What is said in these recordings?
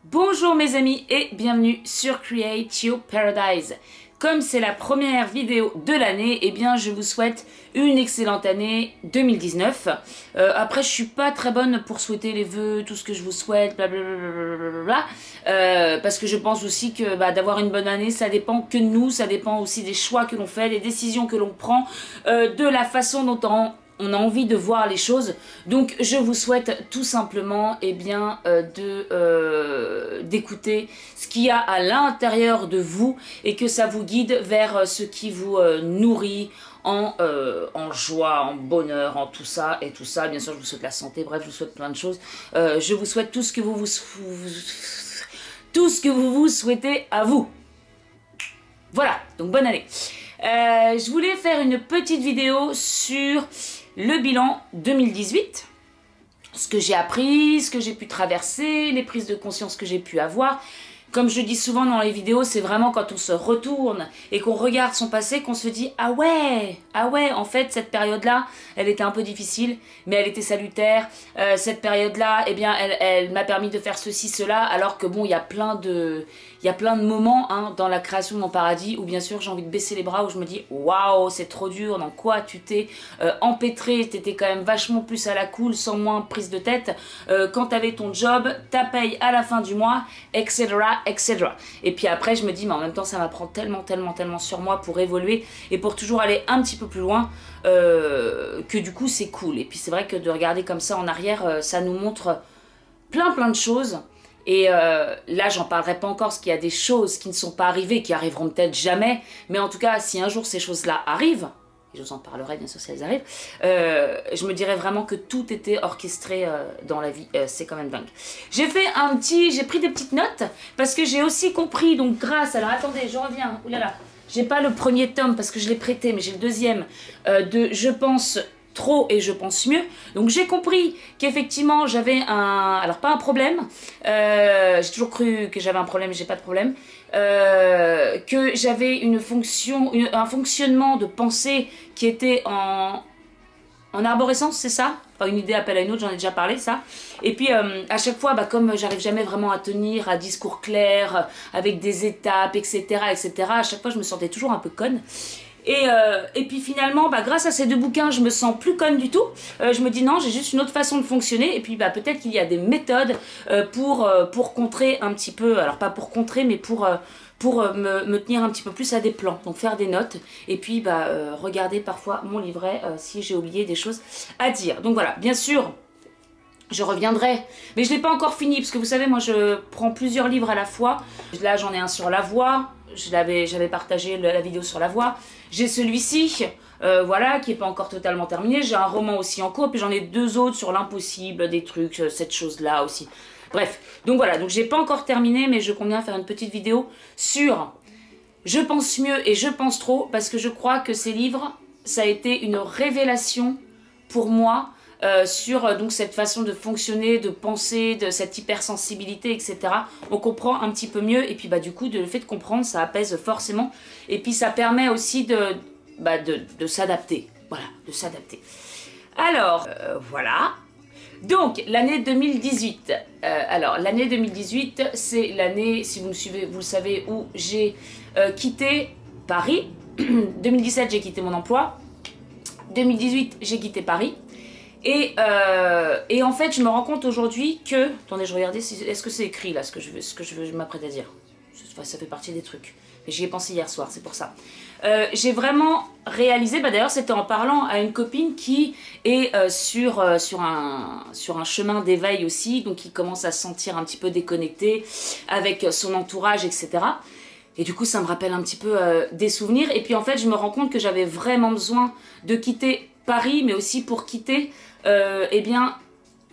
Bonjour mes amis et bienvenue sur Create Your Paradise. Comme c'est la première vidéo de l'année, eh bien je vous souhaite une excellente année 2019. Après je suis pas très bonne pour souhaiter les vœux, tout ce que je vous souhaite, blablabla. Parce que je pense aussi que d'avoir une bonne année, ça dépend que de nous, ça dépend aussi des choix que l'on fait, des décisions que l'on prend, de la façon dont on a envie de voir les choses. Donc je vous souhaite tout simplement d'écouter ce qu'il y a à l'intérieur de vous et que ça vous guide vers ce qui vous nourrit en joie, en bonheur, en tout ça et tout ça. Bien sûr je vous souhaite la santé, bref je vous souhaite plein de choses. Je vous souhaite tout ce que vous souhaitez à vous. Voilà, donc bonne année. Je voulais faire une petite vidéo sur le bilan 2018, ce que j'ai appris, ce que j'ai pu traverser, les prises de conscience que j'ai pu avoir. Comme je dis souvent dans les vidéos, c'est vraiment quand on se retourne et qu'on regarde son passé qu'on se dit ah ouais, en fait cette période-là, elle était un peu difficile, mais elle était salutaire. Cette période-là, eh bien, elle m'a permis de faire ceci, cela, alors que bon, il y a plein de moments dans la création de mon paradis où bien sûr j'ai envie de baisser les bras, où je me dis waouh, c'est trop dur, dans quoi tu t'es empêtré, t'étais quand même vachement plus à la cool, sans moins prise de tête, quand t'avais ton job, ta paye à la fin du mois, etc. etc. Et puis après je me dis mais en même temps ça m'apprend tellement sur moi pour évoluer et pour toujours aller un petit peu plus loin, que du coup c'est cool. Et puis c'est vrai que de regarder comme ça en arrière, ça nous montre plein de choses. Et là j'en parlerai pas encore parce qu'il y a des choses qui ne sont pas arrivées, qui arriveront peut-être jamais, mais en tout cas si un jour ces choses là arrivent, et je vous en parlerai bien sûr si elles arrivent, je me dirais vraiment que tout était orchestré dans la vie. C'est quand même dingue. J'ai pris des petites notes parce que j'ai aussi compris, donc grâce, alors attendez je reviens, oulala, j'ai pas le premier tome parce que je l'ai prêté mais j'ai le deuxième, de Je pense trop et je pense mieux. Donc j'ai compris qu'effectivement j'avais alors pas un problème, j'ai toujours cru que j'avais un problème mais j'ai pas de problème, que j'avais un fonctionnement de pensée qui était en arborescence, c'est ça? Enfin, une idée appelle à une autre, j'en ai déjà parlé, ça. Et puis, à chaque fois, comme j'arrive jamais vraiment à tenir un discours clair, avec des étapes, etc., à chaque fois, je me sentais toujours un peu conne. Et puis finalement, grâce à ces deux bouquins, je me sens plus conne du tout. Je me dis non, j'ai juste une autre façon de fonctionner. Et puis peut-être qu'il y a des méthodes pour contrer un petit peu, alors pas pour contrer, mais pour me tenir un petit peu plus à des plans. Donc faire des notes et puis regarder parfois mon livret si j'ai oublié des choses à dire. Donc voilà, bien sûr, je reviendrai, mais je ne l'ai pas encore fini parce que vous savez, moi je prends plusieurs livres à la fois. Là j'en ai un sur la voix, j'avais partagé la vidéo sur la voix. J'ai celui-ci, voilà, qui n'est pas encore totalement terminé. J'ai un roman aussi en cours, puis j'en ai deux autres sur l'impossible, des trucs, cette chose-là aussi. Bref, donc voilà, donc j'ai pas encore terminé, mais je compte bien faire une petite vidéo sur Je pense mieux et je pense trop, parce que je crois que ces livres, ça a été une révélation pour moi, sur donc cette façon de fonctionner, de penser, de cette hypersensibilité, etc. On comprend un petit peu mieux et puis du coup le fait de comprendre ça apaise forcément et puis ça permet aussi de s'adapter, voilà, de s'adapter. Alors voilà. Donc l'année 2018, alors l'année 2018 c'est l'année, si vous me suivez vous le savez, où j'ai quitté Paris. 2017 j'ai quitté mon emploi, 2018 j'ai quitté Paris. Et en fait, je me rends compte aujourd'hui que... Attendez, je regardais, est-ce que c'est écrit là, ce que je m'apprête à dire. Ça fait partie des trucs. Mais j'y ai pensé hier soir, c'est pour ça. J'ai vraiment réalisé, d'ailleurs c'était en parlant à une copine qui est sur un chemin d'éveil aussi, donc qui commence à se sentir un petit peu déconnectée avec son entourage, etc. Et du coup, ça me rappelle un petit peu des souvenirs. Et puis en fait, je me rends compte que j'avais vraiment besoin de quitter Paris, mais aussi pour quitter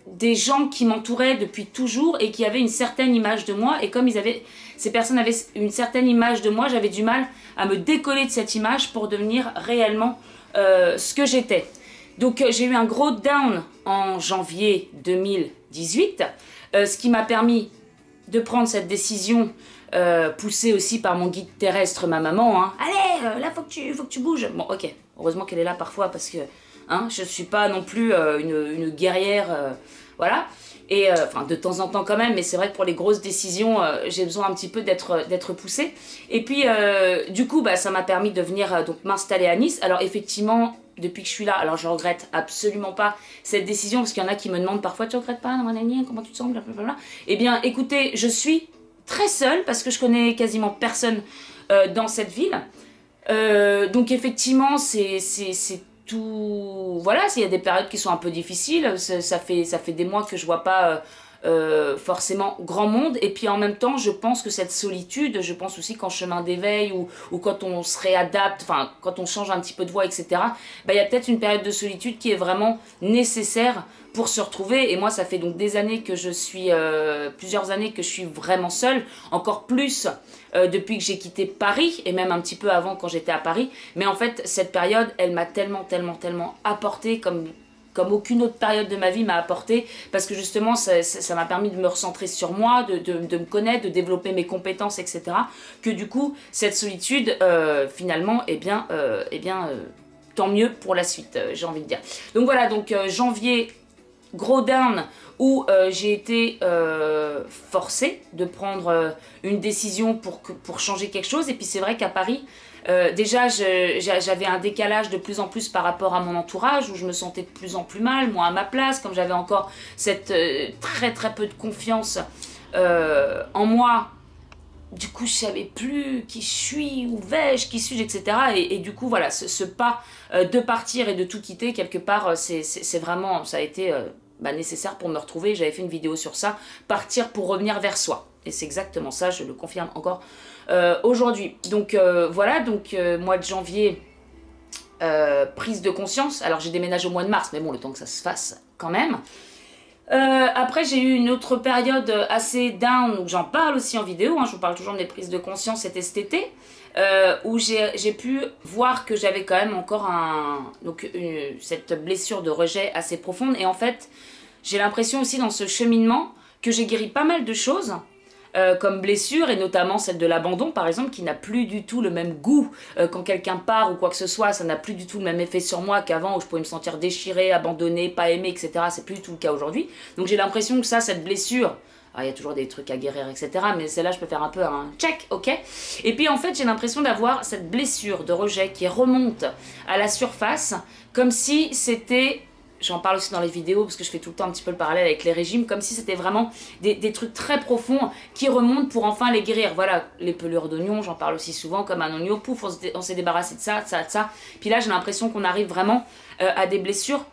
des gens qui m'entouraient depuis toujours et qui avaient une certaine image de moi. Et comme ces personnes avaient une certaine image de moi, j'avais du mal à me décoller de cette image pour devenir réellement ce que j'étais. Donc j'ai eu un gros down en janvier 2018, ce qui m'a permis de prendre cette décision, poussée aussi par mon guide terrestre, ma maman. Hein. Allez, là faut que tu bouges. Bon ok, heureusement qu'elle est là parfois parce que je ne suis pas non plus une guerrière, voilà. Et enfin, de temps en temps quand même, mais c'est vrai que pour les grosses décisions, j'ai besoin un petit peu d'être poussée. Et puis, du coup, bah, ça m'a permis de venir donc m'installer à Nice. Alors effectivement, depuis que je suis là, alors je regrette absolument pas cette décision, parce qu'il y en a qui me demandent parfois, tu regrettes pas, comment tu te sens, blablabla. Eh bien, écoutez, je suis très seule, parce que je connais quasiment personne dans cette ville. Donc effectivement, c'est tout... Voilà, il y a des périodes qui sont un peu difficiles, ça fait des mois que je vois pas forcément grand monde, et puis en même temps, je pense que cette solitude, je pense aussi qu'en chemin d'éveil, ou quand on se réadapte, enfin, quand on change un petit peu de voie, etc., bah, il y a peut-être une période de solitude qui est vraiment nécessaire pour se retrouver. Et moi, ça fait donc des années que je suis, plusieurs années que je suis vraiment seule, encore plus depuis que j'ai quitté Paris, et même un petit peu avant quand j'étais à Paris. Mais en fait, cette période, elle m'a tellement apporté, comme aucune autre période de ma vie m'a apporté, parce que justement, ça m'a permis de me recentrer sur moi, de me connaître, de développer mes compétences, etc. Que du coup, cette solitude, finalement, tant mieux pour la suite, j'ai envie de dire. Donc voilà, donc janvier, gros down, où j'ai été forcée de prendre une décision pour changer quelque chose. Et puis c'est vrai qu'à Paris, déjà j'avais un décalage de plus en plus par rapport à mon entourage, où je me sentais de plus en plus mal, moi à ma place, comme j'avais encore cette très peu de confiance en moi. Du coup, je savais plus qui je suis, où vais-je, qui suis-je, etc. Et du coup, voilà, ce pas de partir et de tout quitter, quelque part, c'est vraiment, ça a été nécessaire pour me retrouver. J'avais fait une vidéo sur ça, partir pour revenir vers soi. Et c'est exactement ça, je le confirme encore aujourd'hui. Donc voilà, donc mois de janvier, prise de conscience. Alors j'ai déménagé au mois de mars, mais bon, le temps que ça se fasse quand même. Après j'ai eu une autre période assez down, où j'en parle aussi en vidéo, hein, je vous parle toujours de mes prises de conscience, c'était cet été, où j'ai pu voir que j'avais quand même encore cette blessure de rejet assez profonde. Et en fait, j'ai l'impression aussi dans ce cheminement que j'ai guéri pas mal de choses, comme blessure, et notamment celle de l'abandon par exemple, qui n'a plus du tout le même goût quand quelqu'un part ou quoi que ce soit. Ça n'a plus du tout le même effet sur moi qu'avant, où je pouvais me sentir déchirée, abandonnée, pas aimée, etc. C'est plus du tout le cas aujourd'hui. Donc j'ai l'impression que cette blessure, alors il y a toujours des trucs à guérir, etc., mais celle-là je peux faire un peu un check, ok. Et puis en fait j'ai l'impression d'avoir cette blessure de rejet qui remonte à la surface, comme si c'était... J'en parle aussi dans les vidéos, parce que je fais tout le temps un petit peu le parallèle avec les régimes, comme si c'était vraiment des trucs très profonds qui remontent pour enfin les guérir. Voilà, les pelures d'oignons, j'en parle aussi souvent, comme un oignon, pouf, on s'est débarrassé de ça, de ça, de ça. Puis là, j'ai l'impression qu'on arrive vraiment à des blessures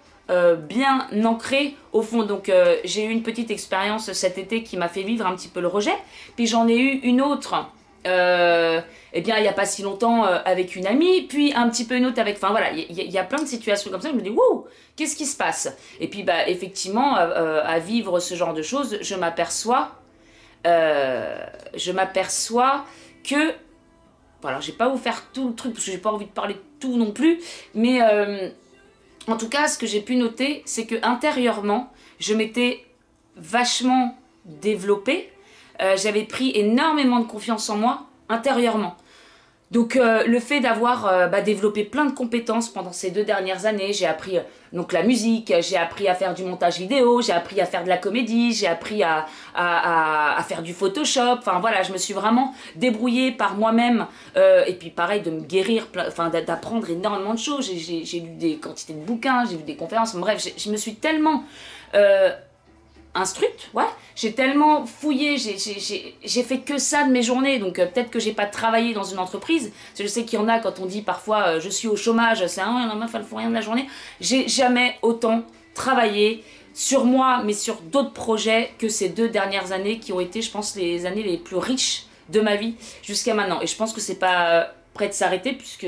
bien ancrées au fond. Donc j'ai eu une petite expérience cet été qui m'a fait vivre un petit peu le rejet. Puis j'en ai eu une autre... eh bien il n'y a pas si longtemps avec une amie, puis un petit peu une autre avec... Enfin voilà, il y a plein de situations comme ça, je me dis wouh, qu'est-ce qui se passe? Et puis bah effectivement, à vivre ce genre de choses, je m'aperçois que... Voilà, je vais pas vous faire tout le truc, parce que j'ai pas envie de parler de tout non plus, mais en tout cas, ce que j'ai pu noter, c'est que intérieurement, je m'étais vachement développée. J'avais pris énormément de confiance en moi intérieurement. Donc le fait d'avoir développé plein de compétences pendant ces 2 dernières années, j'ai appris donc la musique, j'ai appris à faire du montage vidéo, j'ai appris à faire de la comédie, j'ai appris à faire du Photoshop. Enfin voilà, je me suis vraiment débrouillée par moi-même, et puis pareil de me guérir, d'apprendre énormément de choses. J'ai lu des quantités de bouquins, j'ai vu des conférences, bref, je me suis tellement... instruite, ouais, j'ai tellement fouillé, j'ai fait que ça de mes journées, donc peut-être que j'ai pas travaillé dans une entreprise, parce que je sais qu'il y en a, quand on dit parfois je suis au chômage, c'est la meuf elle fout rien de la journée. J'ai jamais autant travaillé sur moi, mais sur d'autres projets, que ces 2 dernières années qui ont été, je pense, les années les plus riches de ma vie jusqu'à maintenant. Et je pense que c'est pas prêt de s'arrêter, puisque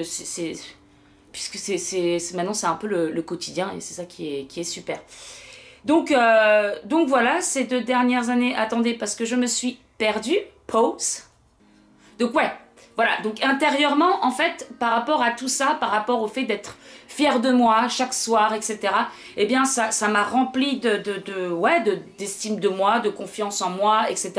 maintenant c'est un peu le quotidien, et c'est ça qui est super. Donc voilà, ces 2 dernières années, attendez, parce que je me suis perdue, pause. Donc ouais, voilà, donc intérieurement, en fait, par rapport à tout ça, par rapport au fait d'être fière de moi chaque soir, etc., eh bien ça m'a rempli d'estime de moi, de confiance en moi, etc.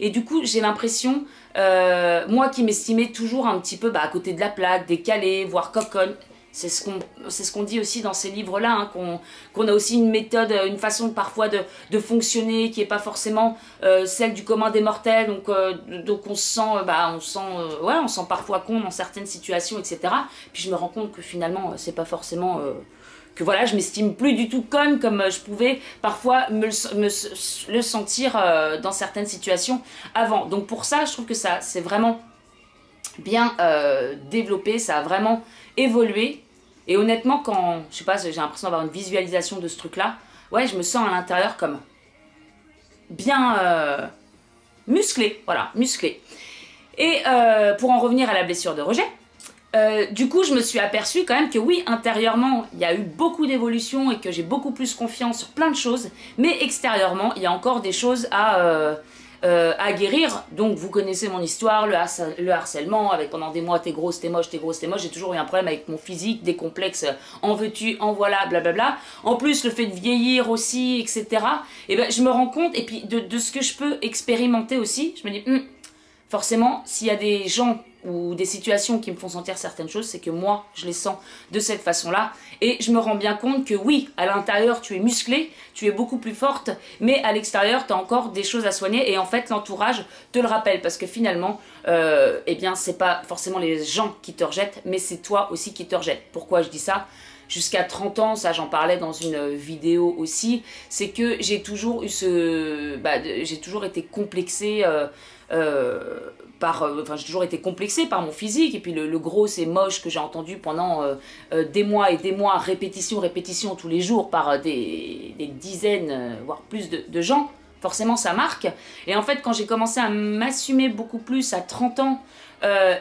Et du coup, j'ai l'impression, moi qui m'estimais toujours un petit peu à côté de la plaque, décalée, voire coconne, C'est ce qu'on dit aussi dans ces livres-là, hein, qu'on a aussi une méthode, une façon parfois de fonctionner qui n'est pas forcément celle du commun des mortels. Donc on se sent, ouais, on se sent parfois con dans certaines situations, etc. Puis je me rends compte que finalement, c'est pas forcément... que voilà, je m'estime plus du tout conne comme je pouvais parfois le sentir dans certaines situations avant. Donc pour ça, je trouve que ça c'est vraiment bien développé, ça a vraiment évolué. Et honnêtement, quand, je sais pas, j'ai l'impression d'avoir une visualisation de ce truc-là, ouais, je me sens à l'intérieur comme bien musclé, voilà, musclé. Et pour en revenir à la blessure de rejet, du coup, je me suis aperçue quand même que oui, intérieurement, il y a eu beaucoup d'évolution et que j'ai beaucoup plus confiance sur plein de choses, mais extérieurement, il y a encore des choses à guérir. Donc, vous connaissez mon histoire, le harcèlement, avec pendant des mois, t'es grosse, t'es moche, t'es grosse, t'es moche. J'ai toujours eu un problème avec mon physique, des complexes, en veux-tu, en voilà, blablabla. En plus, le fait de vieillir aussi, etc. Et ben, je me rends compte, et puis de ce que je peux expérimenter aussi, je me dis, forcément, s'il y a des gens ou des situations qui me font sentir certaines choses, c'est que moi, je les sens de cette façon-là. Et je me rends bien compte que oui, à l'intérieur, tu es musclée, tu es beaucoup plus forte, mais à l'extérieur, tu as encore des choses à soigner. Et en fait, l'entourage te le rappelle, parce que finalement, eh bien, c'est pas forcément les gens qui te rejettent, mais c'est toi aussi qui te rejettes. Pourquoi je dis ça ? Jusqu'à 30 ans, ça j'en parlais dans une vidéo aussi, c'est que j'ai toujours eu j'ai toujours été complexée j'ai toujours été complexée par mon physique, et puis le gros c'est moche que j'ai entendu pendant des mois et des mois, répétition tous les jours par des dizaines, voire plus de gens. Forcément ça marque. Et en fait quand j'ai commencé à m'assumer beaucoup plus à 30 ans,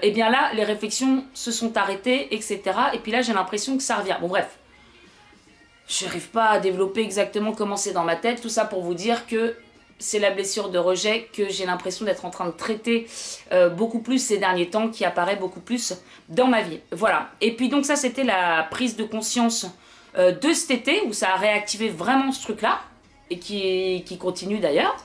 et bien là les réflexions se sont arrêtées, etc. Et puis là j'ai l'impression que ça revient. Bon bref, je n'arrive pas à développer exactement comment c'est dans ma tête. Tout ça pour vous dire que c'est la blessure de rejet que j'ai l'impression d'être en train de traiter beaucoup plus ces derniers temps, qui apparaît beaucoup plus dans ma vie. Voilà. Et puis donc ça c'était la prise de conscience de cet été, où ça a réactivé vraiment ce truc-là, et qui continue d'ailleurs.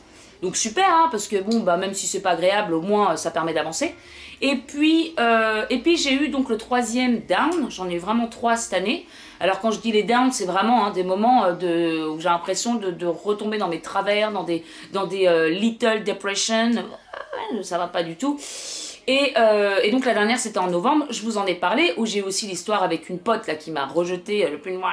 Donc super, hein, parce que bon, bah, même si c'est pas agréable, au moins ça permet d'avancer. Et puis j'ai eu donc le 3e down, j'en ai eu vraiment 3 cette année. Alors quand je dis les downs, c'est vraiment des moments où j'ai l'impression de retomber dans mes travers, dans des little depression, ça va pas du tout. Et donc la dernière c'était en novembre, je vous en ai parlé, où j'ai aussi l'histoire avec une pote là qui m'a rejeté le plus de moi.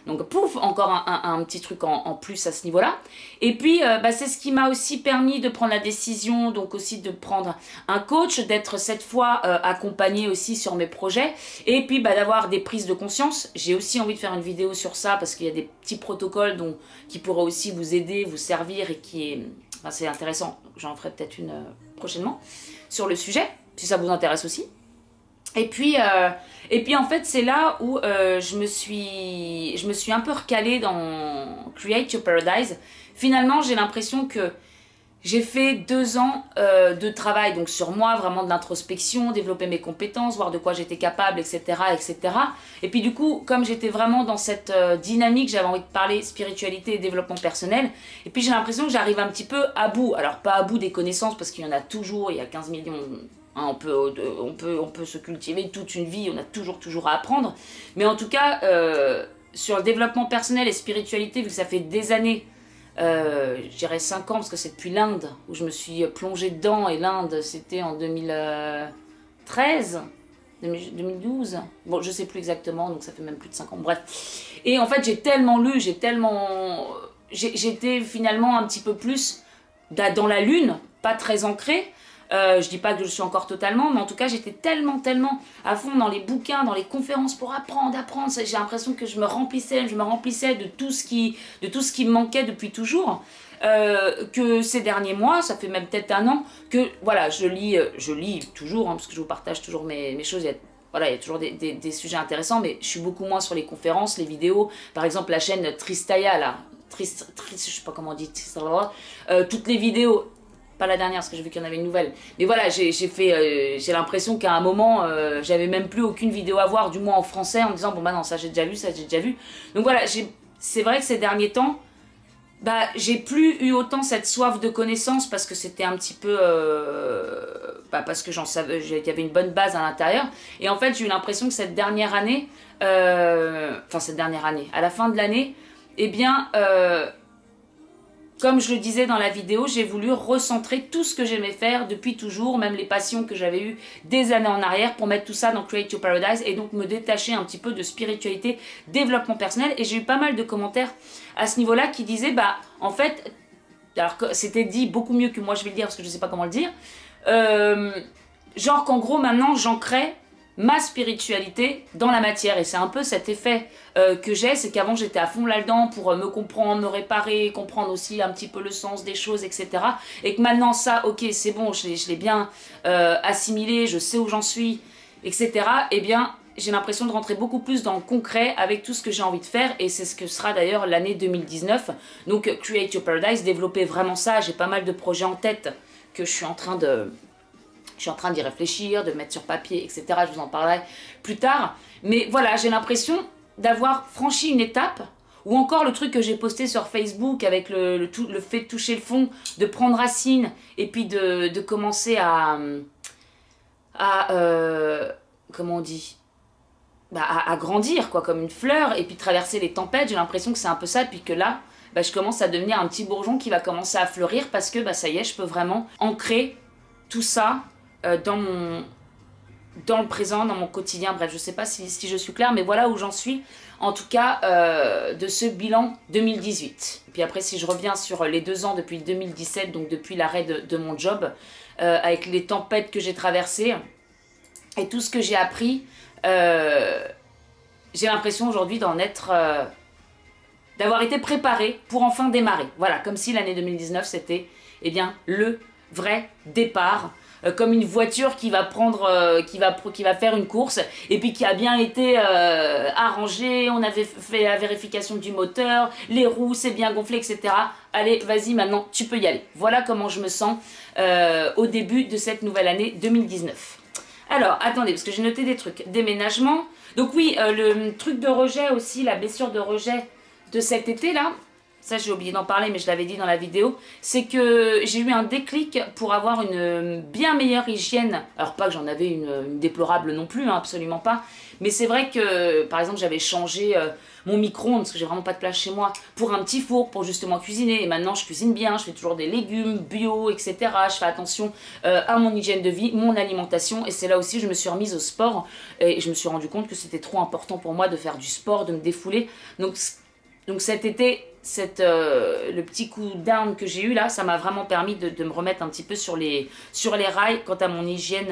Donc pouf, encore un petit truc en plus à ce niveau-là. Et puis c'est ce qui m'a aussi permis de prendre la décision, donc aussi de prendre un coach, d'être cette fois accompagnée aussi sur mes projets. Et puis d'avoir des prises de conscience. J'ai aussi envie de faire une vidéo sur ça, parce qu'il y a des petits protocoles qui pourraient aussi vous aider, vous servir, et qui est... Enfin, c'est intéressant, j'en ferai peut-être une prochainement sur le sujet, si ça vous intéresse aussi. Et puis en fait, c'est là où je me suis un peu recalée dans Create Your Paradise. Finalement, j'ai l'impression que j'ai fait 2 ans de travail donc sur moi, vraiment de l'introspection, développer mes compétences, voir de quoi j'étais capable, etc., etc. Et puis du coup, comme j'étais vraiment dans cette dynamique, j'avais envie de parler spiritualité et développement personnel. Et puis j'ai l'impression que j'arrive un petit peu à bout. Alors pas à bout des connaissances, parce qu'il y en a toujours, il y a 15 millions... Hein, on peut se cultiver toute une vie, on a toujours à apprendre. Mais en tout cas, sur le développement personnel et spiritualité, vu que ça fait des années, je dirais 5 ans, parce que c'est depuis l'Inde où je me suis plongée dedans, et l'Inde c'était en 2013, 2012, bon je sais plus exactement, donc ça fait même plus de 5 ans, bref. Et en fait j'ai tellement lu, j'étais finalement un petit peu plus dans la lune, pas très ancrée. Je dis pas que je le suis encore totalement, mais en tout cas j'étais tellement à fond dans les bouquins, dans les conférences pour apprendre. J'ai l'impression que je me remplissais de tout ce qui me manquait depuis toujours. Que ces derniers mois, ça fait même peut-être 1 an, que voilà, je lis toujours, hein, parce que je vous partage toujours mes choses. Il y a toujours des sujets intéressants, mais je suis beaucoup moins sur les conférences, les vidéos. Par exemple, la chaîne Tristaya, là, je sais pas comment on dit, toutes les vidéos. Pas la dernière, parce que j'ai vu qu'il y en avait une nouvelle. Mais voilà, j'ai l'impression qu'à un moment, j'avais même plus aucune vidéo à voir, du moins en français, en me disant, bon bah non, ça j'ai déjà vu, ça j'ai déjà vu. Donc voilà, c'est vrai que ces derniers temps, j'ai plus eu autant cette soif de connaissance, parce que c'était un petit peu parce que j'en savais, il y avait une bonne base à l'intérieur. Et en fait, j'ai eu l'impression que cette dernière année, à la fin de l'année, eh bien, comme je le disais dans la vidéo, j'ai voulu recentrer tout ce que j'aimais faire depuis toujours, même les passions que j'avais eues des années en arrière, pour mettre tout ça dans Create Your Paradise et donc me détacher un petit peu de spiritualité, développement personnel. Et j'ai eu pas mal de commentaires à ce niveau-là qui disaient, bah, en fait, alors que c'était dit beaucoup mieux que moi je vais le dire parce que je sais pas comment le dire, genre qu'en gros maintenant j'ancrais ma spiritualité dans la matière, et c'est un peu cet effet que j'ai, c'est qu'avant j'étais à fond là-dedans pour me comprendre, me réparer, comprendre aussi un petit peu le sens des choses, etc. Et que maintenant ça, ok, c'est bon, je l'ai bien assimilé, je sais où j'en suis, etc. Eh bien, j'ai l'impression de rentrer beaucoup plus dans le concret avec tout ce que j'ai envie de faire, et c'est ce que sera d'ailleurs l'année 2019. Donc Create Your Paradise, développer vraiment ça, j'ai pas mal de projets en tête que je suis en train d'y réfléchir, de mettre sur papier, etc. Je vous en parlerai plus tard. Mais voilà, j'ai l'impression d'avoir franchi une étape, ou encore le truc que j'ai posté sur Facebook avec le fait de toucher le fond, de prendre racine, et puis de commencer à comment on dit, bah, à grandir, quoi, comme une fleur, et puis traverser les tempêtes. J'ai l'impression que c'est un peu ça, puis que là, bah, je commence à devenir un petit bourgeon qui va commencer à fleurir, parce que bah, ça y est, je peux vraiment ancrer tout ça dans le présent, dans mon quotidien. Bref, je sais pas si je suis claire, mais voilà où j'en suis, en tout cas, de ce bilan 2018. Et puis après, si je reviens sur les 2 ans depuis 2017, donc depuis l'arrêt de mon job, avec les tempêtes que j'ai traversées, et tout ce que j'ai appris, j'ai l'impression aujourd'hui d'avoir été préparée pour enfin démarrer. Voilà, comme si l'année 2019 c'était, eh bien, le vrai départ, comme une voiture qui va qui va faire une course, et puis qui a bien été arrangée, on avait fait la vérification du moteur, les roues, c'est bien gonflé, etc. Allez, vas-y, maintenant, tu peux y aller. Voilà comment je me sens au début de cette nouvelle année 2019. Alors, attendez, parce que j'ai noté des trucs. Déménagement. Donc oui, le truc de rejet aussi, la blessure de rejet de cet été-là, ça j'ai oublié d'en parler, mais je l'avais dit dans la vidéo, c'est que j'ai eu un déclic pour avoir une bien meilleure hygiène. Alors pas que j'en avais une déplorable non plus, hein, absolument pas. Mais c'est vrai que, par exemple, j'avais changé mon micro-ondes, parce que j'ai vraiment pas de place chez moi, pour un petit four pour justement cuisiner. Et maintenant, je cuisine bien, je fais toujours des légumes bio, etc. Je fais attention à mon hygiène de vie, mon alimentation. Et c'est là aussi, je me suis remise au sport. Et je me suis rendu compte que c'était trop important pour moi de faire du sport, de me défouler. Donc cet été, le petit coup down que j'ai eu là, ça m'a vraiment permis de me remettre un petit peu sur les rails quant à mon hygiène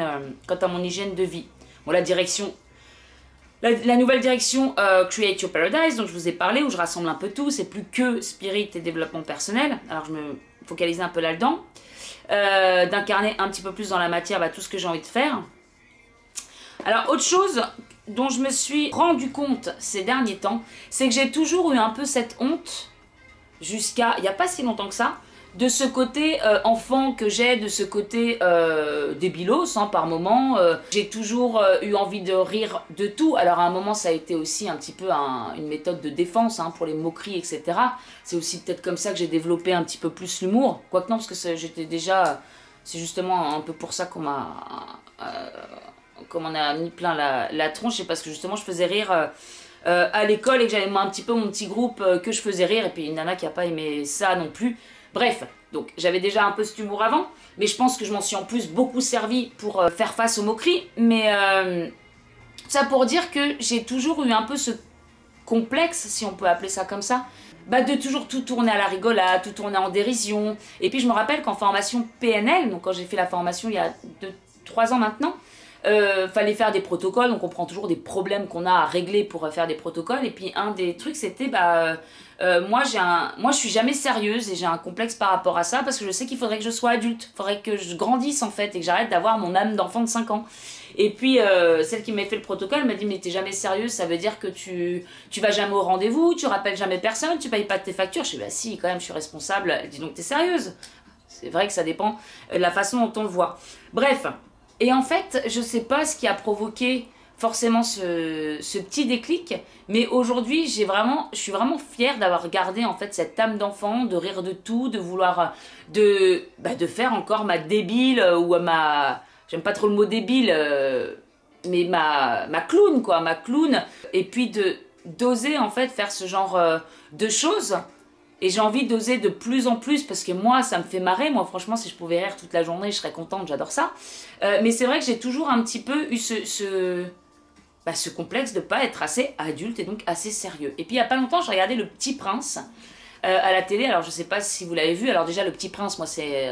de vie. Bon, la nouvelle direction Create Your Paradise, dont je vous ai parlé, où je rassemble un peu tout, c'est plus que spirit et développement personnel. Alors je me focalise un peu là-dedans, d'incarner un petit peu plus dans la matière tout ce que j'ai envie de faire. Alors autre chose dont je me suis rendu compte ces derniers temps, c'est que j'ai toujours eu un peu cette honte, jusqu'à il n'y a pas si longtemps que ça, de ce côté enfant que j'ai, de ce côté débilos par moment. J'ai toujours eu envie de rire de tout. Alors à un moment ça a été aussi un petit peu une méthode de défense pour les moqueries, etc. C'est aussi peut-être comme ça que j'ai développé un petit peu plus l'humour. Quoique non, parce que j'étais déjà... C'est justement un peu pour ça qu'on m'a... comme on a mis plein la tronche, c'est parce que justement je faisais rire à l'école et que j'avais un petit peu mon petit groupe que je faisais rire, et puis une nana qui n'a pas aimé ça non plus. Bref, donc j'avais déjà un peu cet humour avant, mais je pense que je m'en suis en plus beaucoup servi pour faire face aux moqueries. Mais ça pour dire que j'ai toujours eu un peu ce complexe, si on peut appeler ça comme ça, de toujours tout tourner à la rigolade, tout tourner en dérision. Et puis je me rappelle qu'en formation PNL, donc quand j'ai fait la formation il y a 3 ans maintenant, fallait faire des protocoles, donc on prend toujours des problèmes qu'on a à régler pour faire des protocoles. Et puis un des trucs c'était moi je suis jamais sérieuse et j'ai un complexe par rapport à ça, parce que je sais qu'il faudrait que je sois adulte, il faudrait que je grandisse en fait et que j'arrête d'avoir mon âme d'enfant de 5 ans. Et puis celle qui m'a fait le protocole m'a dit mais t'es jamais sérieuse, ça veut dire que tu vas jamais au rendez-vous, tu rappelles jamais personne, tu payes pas tes factures. Je dis bah si quand même, je suis responsable. Elle dit donc t'es sérieuse. C'est vrai que ça dépend de la façon dont on le voit. Bref. Et en fait, je sais pas ce qui a provoqué forcément ce petit déclic, mais aujourd'hui, je suis vraiment fière d'avoir gardé en fait cette âme d'enfant, de rire de tout, de vouloir de faire encore ma débile ou ma j'aime pas trop le mot débile, mais ma clown, quoi, ma clown. Et puis d'oser, en fait, faire ce genre de choses. Et j'ai envie d'oser de plus en plus, parce que moi, ça me fait marrer. Moi, franchement, si je pouvais rire toute la journée, je serais contente, j'adore ça. Mais c'est vrai que j'ai toujours un petit peu eu ce complexe de pas être assez adulte et donc assez sérieux. Et puis, il y a pas longtemps, j'ai regardé Le Petit Prince à la télé. Alors, je sais pas si vous l'avez vu. Alors déjà, Le Petit Prince, moi, c'est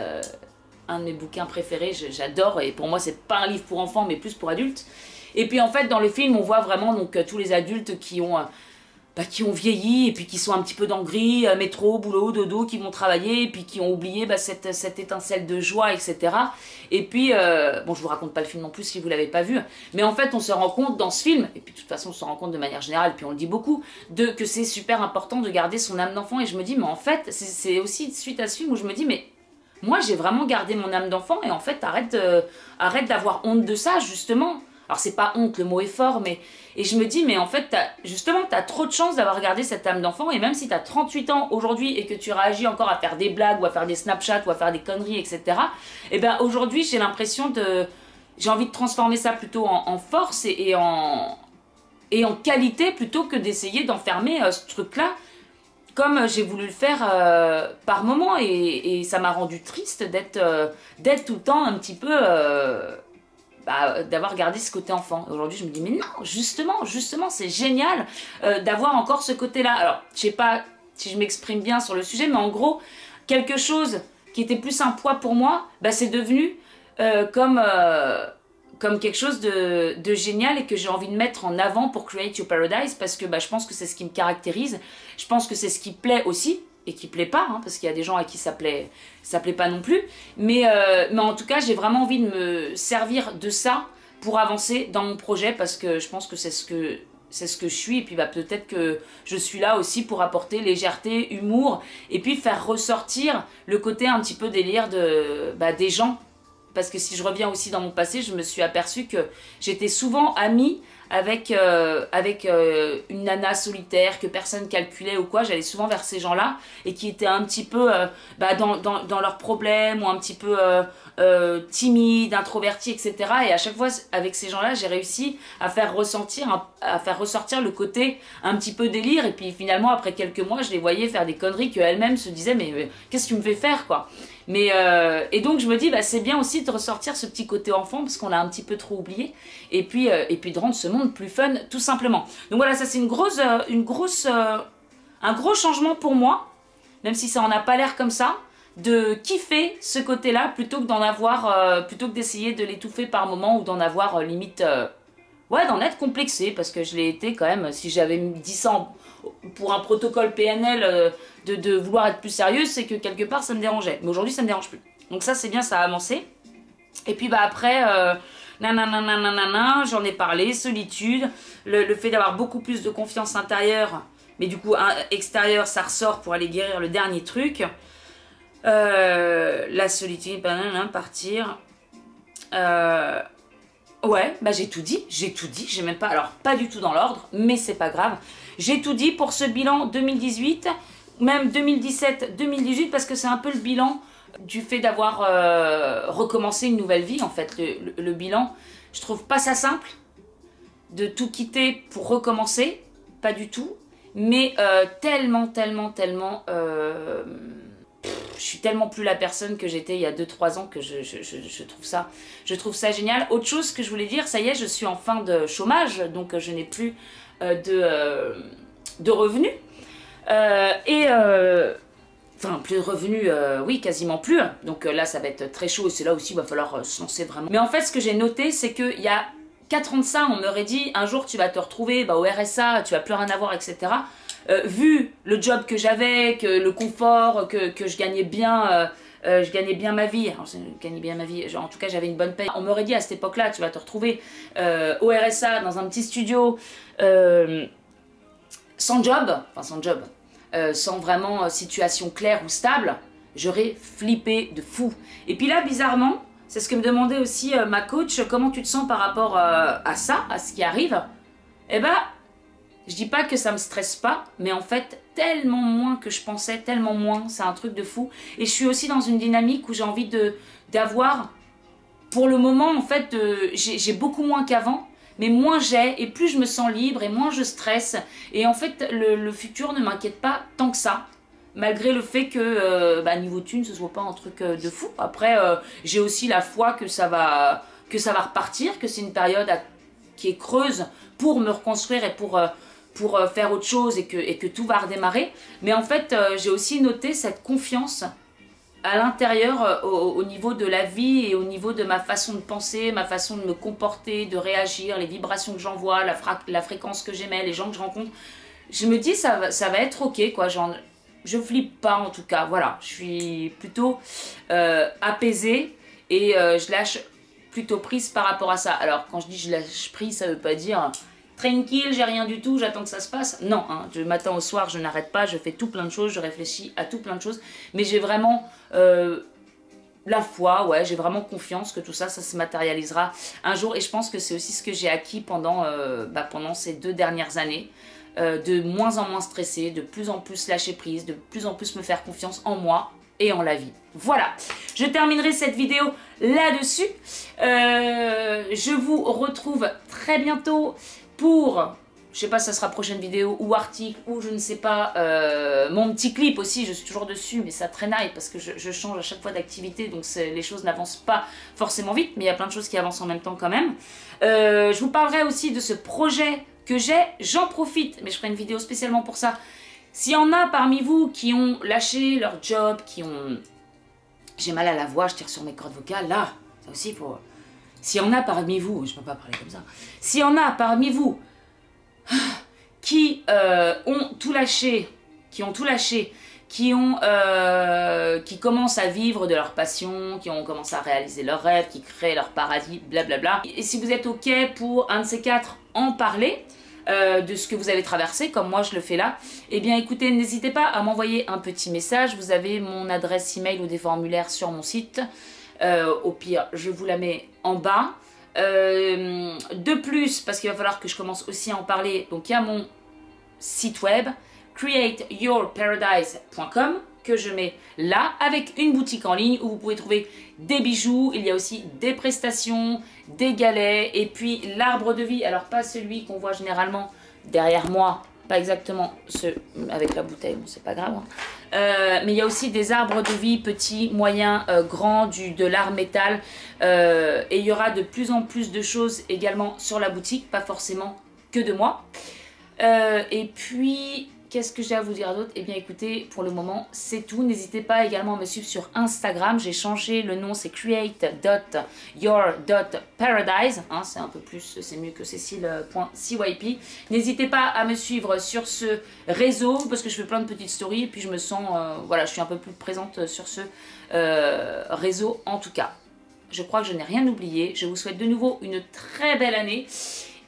un de mes bouquins préférés. J'adore. Et pour moi, c'est pas un livre pour enfants, mais plus pour adultes. Et puis, en fait, dans le film, on voit vraiment donc tous les adultes qui ont vieilli et puis qui sont un petit peu dans le gris, métro, boulot, dodo, qui vont travailler et puis qui ont oublié cette étincelle de joie, etc. Et puis, bon, je vous raconte pas le film non plus si vous l'avez pas vu, mais en fait, on se rend compte dans ce film, et puis de toute façon, on se rend compte de manière générale, puis on le dit beaucoup, que c'est super important de garder son âme d'enfant. Et je me dis, mais en fait, c'est aussi suite à ce film où je me dis, mais moi, j'ai vraiment gardé mon âme d'enfant, et en fait, arrête d'avoir honte de ça, justement. Alors c'est pas honte, le mot est fort, mais... Et je me dis, mais en fait, justement, t'as trop de chance d'avoir gardé cette âme d'enfant, et même si t'as 38 ans aujourd'hui et que tu réagis encore à faire des blagues, ou à faire des Snapchats, ou à faire des conneries, etc., et ben aujourd'hui, j'ai l'impression j'ai envie de transformer ça plutôt en force et en qualité, plutôt que d'essayer d'enfermer ce truc-là, comme j'ai voulu le faire par moment, et ça m'a rendu triste d'être tout le temps un petit peu... d'avoir gardé ce côté enfant. Aujourd'hui, je me dis, mais non, justement, c'est génial d'avoir encore ce côté-là. Alors, je sais pas si je m'exprime bien sur le sujet, mais en gros, quelque chose qui était plus un poids pour moi, c'est devenu comme quelque chose de génial et que j'ai envie de mettre en avant pour Create Your Paradise, parce que je pense que c'est ce qui me caractérise. Je pense que c'est ce qui plaît aussi, et qui plaît pas, hein, parce qu'il y a des gens à qui ça plaît pas non plus, mais en tout cas j'ai vraiment envie de me servir de ça pour avancer dans mon projet, parce que je pense que c'est ce que je suis, et puis peut-être que je suis là aussi pour apporter légèreté, humour, et puis faire ressortir le côté un petit peu délire des gens, parce que si je reviens aussi dans mon passé, je me suis aperçue que j'étais souvent amie avec une nana solitaire que personne calculait ou quoi. J'allais souvent vers ces gens-là et qui étaient un petit peu dans leurs problèmes, ou un petit peu timides, introvertis, etc. Et à chaque fois, avec ces gens-là, j'ai réussi à faire ressortir le côté un petit peu délire. Et puis finalement, après quelques mois, je les voyais faire des conneries qu'elles-mêmes se disaient, mais qu'est-ce que tu me fais faire, quoi. Mais et donc je me dis, c'est bien aussi de ressortir ce petit côté enfant, parce qu'on l'a un petit peu trop oublié, et puis de rendre ce monde plus fun, tout simplement. Donc voilà, ça c'est un gros changement pour moi, même si ça en a pas l'air comme ça, de kiffer ce côté-là plutôt que d'essayer de l'étouffer par moment, ou d'en avoir limite, d'en être complexé, parce que je l'ai été quand même. Si j'avais dit ça pour un protocole PNL de vouloir être plus sérieuse, c'est que quelque part ça me dérangeait. Mais aujourd'hui ça me dérange plus. Donc ça c'est bien, ça a avancé. Et puis après, j'en ai parlé, solitude, le fait d'avoir beaucoup plus de confiance intérieure, mais du coup extérieure, ça ressort pour aller guérir le dernier truc. La solitude, partir. Ouais, j'ai tout dit, j'ai même pas, alors pas du tout dans l'ordre, mais c'est pas grave. J'ai tout dit pour ce bilan 2018, même 2017-2018, parce que c'est un peu le bilan du fait d'avoir recommencé une nouvelle vie, en fait. Le bilan, je trouve pas ça simple de tout quitter pour recommencer, pas du tout, mais tellement, je suis tellement plus la personne que j'étais il y a 2-3 ans que je trouve ça génial. Autre chose que je voulais dire, ça y est, je suis en fin de chômage, donc je n'ai plus de revenus. Enfin, plus de revenus, oui, quasiment plus. Donc là, ça va être très chaud, et c'est là aussi il va falloir se lancer vraiment. Mais en fait, ce que j'ai noté, c'est qu'il y a 4 ans de ça, on m'aurait dit, un jour tu vas te retrouver au RSA, tu vas plus rien avoir, etc. Vu le job que j'avais, que le confort, que je gagnais bien, ma vie. Alors, je gagnais bien ma vie, en tout cas j'avais une bonne paye. On m'aurait dit à cette époque-là, tu vas te retrouver au RSA, dans un petit studio, sans job, sans vraiment situation claire ou stable. J'aurais flippé de fou. Et puis là, bizarrement, c'est ce que me demandait aussi ma coach, comment tu te sens par rapport à ça, à ce qui arrive. Eh ben, je dis pas que ça me stresse pas, mais en fait, tellement moins que je pensais, tellement moins, c'est un truc de fou. Et je suis aussi dans une dynamique où j'ai envie d'avoir pour le moment, en fait, j'ai beaucoup moins qu'avant. Mais moins j'ai, et plus je me sens libre, et moins je stresse. Et en fait, le futur ne m'inquiète pas tant que ça. Malgré le fait que niveau thune, ce soit pas un truc de fou. Après, j'ai aussi la foi que ça va repartir, que c'est une période qui est creuse pour me reconstruire et pour faire autre chose et que tout va redémarrer. Mais en fait, j'ai aussi noté cette confiance à l'intérieur au niveau de la vie et au niveau de ma façon de penser, ma façon de me comporter, de réagir, les vibrations que j'envoie, la fréquence que j'émets, les gens que je rencontre. Je me dis ça va être ok quoi, genre, je flippe pas en tout cas, voilà, je suis plutôt apaisée et je lâche plutôt prise par rapport à ça. Alors quand je dis je lâche prise, ça veut pas dire tranquille, j'ai rien du tout, j'attends que ça se passe. Non, hein, du matin au soir, je n'arrête pas, je fais tout plein de choses, je réfléchis à tout plein de choses. Mais j'ai vraiment la foi, ouais, j'ai vraiment confiance que tout ça, ça se matérialisera un jour. Et je pense que c'est aussi ce que j'ai acquis pendant ces 2 dernières années. De moins en moins stressée, de plus en plus lâcher prise, de plus en plus me faire confiance en moi et en la vie. Voilà, je terminerai cette vidéo là-dessus. Je vous retrouve très bientôt pour, je sais pas si ça sera prochaine vidéo ou article ou je ne sais pas, mon petit clip aussi, je suis toujours dessus mais ça traînaille parce que je change à chaque fois d'activité donc les choses n'avancent pas forcément vite mais il y a plein de choses qui avancent en même temps quand même. Je vous parlerai aussi de ce projet que j'ai, j'en profite, mais je ferai une vidéo spécialement pour ça. S'il y en a parmi vous qui ont lâché leur job, qui ont... J'ai mal à la voix, je tire sur mes cordes vocales, là, ça aussi il faut... S'il y en a parmi vous, je peux pas parler comme ça, s'il y en a parmi vous qui ont tout lâché, qui commencent à vivre de leur passion, qui ont commencé à réaliser leurs rêves, qui créent leur paradis, blablabla. Et si vous êtes ok pour un de ces 4 en parler, de ce que vous avez traversé, comme moi je le fais là, eh bien écoutez, n'hésitez pas à m'envoyer un petit message. Vous avez mon adresse email ou des formulaires sur mon site. Au pire, je vous la mets en bas. De plus, parce qu'il va falloir que je commence aussi à en parler, donc il y a mon site web createyourparadise.com que je mets là avec une boutique en ligne où vous pouvez trouver des bijoux, il y a aussi des prestations, des galets et puis l'arbre de vie, alors pas celui qu'on voit généralement derrière moi, pas exactement ce avec la bouteille, bon c'est pas grave, hein. Mais il y a aussi des arbres de vie petits, moyens, grands, de l'art métal et il y aura de plus en plus de choses également sur la boutique, pas forcément que de moi. Et puis, qu'est-ce que j'ai à vous dire d'autre? Eh bien écoutez, pour le moment, c'est tout. N'hésitez pas également à me suivre sur Instagram. J'ai changé le nom, c'est create.your.paradise. Hein, c'est un peu plus, c'est mieux que cécile.cyp. N'hésitez pas à me suivre sur ce réseau, parce que je fais plein de petites stories, et puis je me sens, voilà, je suis un peu plus présente sur ce réseau en tout cas. Je crois que je n'ai rien oublié. Je vous souhaite de nouveau une très belle année.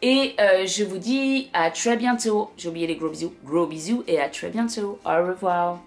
Et je vous dis à très bientôt. J'ai oublié les gros bisous et à très bientôt. Au revoir.